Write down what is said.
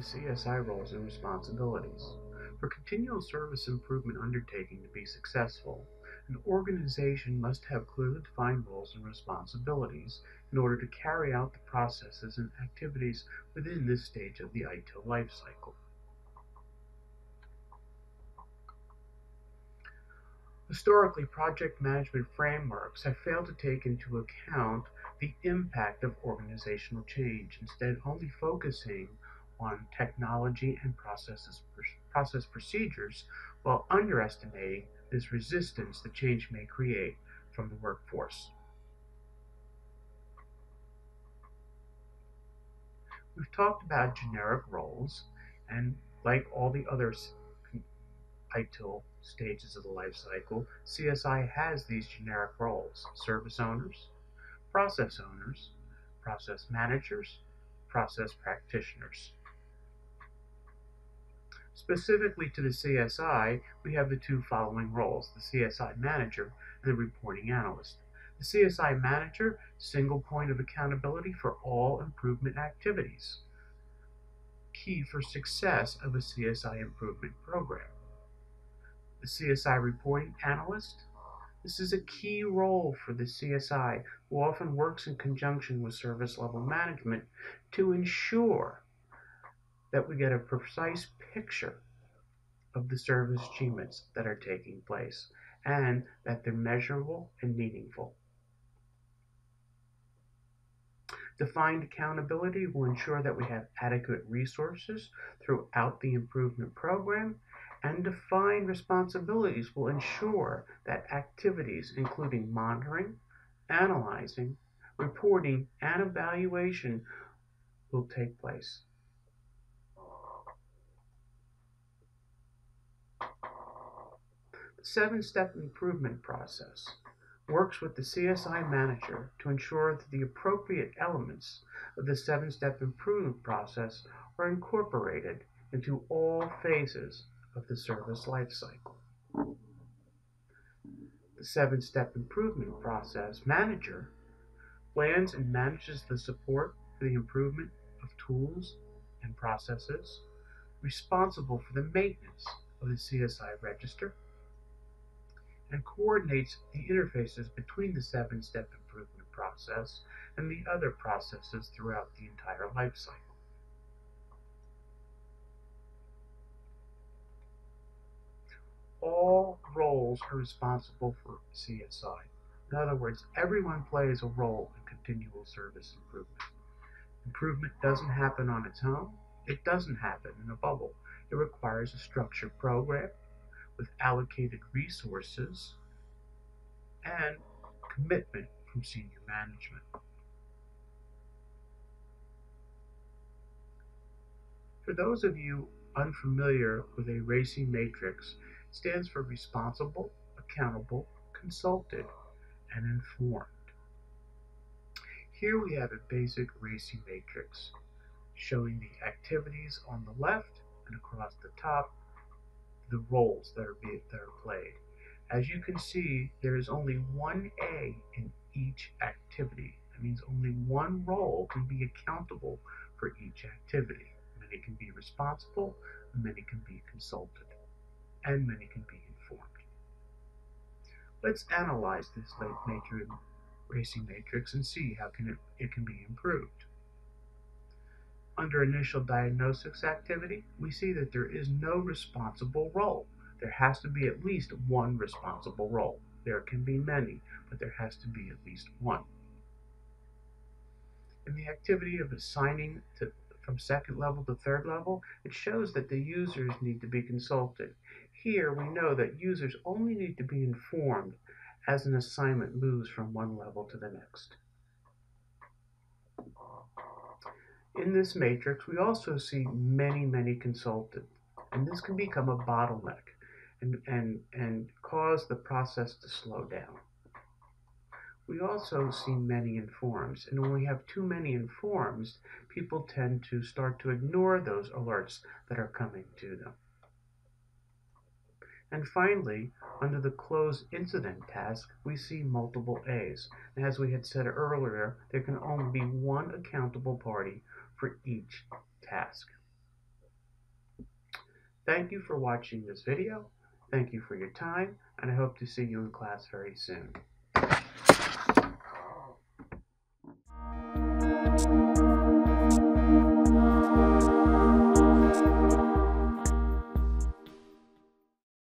to CSI roles and responsibilities. For continual service improvement undertaking to be successful, an organization must have clearly defined roles and responsibilities in order to carry out the processes and activities within this stage of the ITIL lifecycle. Historically, project management frameworks have failed to take into account the impact of organizational change, instead only focusing on technology and process procedures, while underestimating this resistance the change may create from the workforce. We've talked about generic roles, and like all the other ITIL stages of the life cycle, CSI has these generic roles: service owners, process managers, process practitioners. Specifically to the CSI, we have the two following roles: the CSI manager and the reporting analyst. The CSI manager, single point of accountability for all improvement activities, key for success of a CSI improvement program. The CSI reporting analyst, this is a key role for the CSI, who often works in conjunction with service level management to ensure that we get a precise picture of the service achievements that are taking place and that they're measurable and meaningful. Defined accountability will ensure that we have adequate resources throughout the improvement program, and defined responsibilities will ensure that activities including monitoring, analyzing, reporting, and evaluation will take place. The 7-step improvement process works with the CSI manager to ensure that the appropriate elements of the 7-step improvement process are incorporated into all phases of the service life cycle. The 7-step improvement process manager plans and manages the support for the improvement of tools and processes, responsible for the maintenance of the CSI register, and coordinates the interfaces between the 7-step improvement process and the other processes throughout the entire life cycle. All roles are responsible for CSI. In other words, everyone plays a role in continual service improvement. Improvement doesn't happen on its own. It doesn't happen in a bubble. It requires a structured program with allocated resources and commitment from senior management. For those of you unfamiliar with a RACI matrix, it stands for responsible, accountable, consulted, and informed. Here we have a basic RACI matrix showing the activities on the left, and across the top the roles that are played. As you can see, there is only one A in each activity. That means only one role can be accountable for each activity. Many can be responsible, many can be consulted, and many can be informed. Let's analyze this RACI matrix and see how it can be improved. Under initial diagnosis activity, we see that there is no responsible role. There has to be at least one responsible role. There can be many, but there has to be at least one. In the activity of assigning from second level to third level, it shows that the users need to be consulted. Here we know that users only need to be informed as an assignment moves from one level to the next. In this matrix, we also see many consulted, and this can become a bottleneck and cause the process to slow down. We also see many informs, and when we have too many informs, people tend to start to ignore those alerts that are coming to them. And finally, under the close incident task, we see multiple A's. And as we had said earlier, there can only be one accountable party for each task. Thank you for watching this video. Thank you for your time, and I hope to see you in class very soon.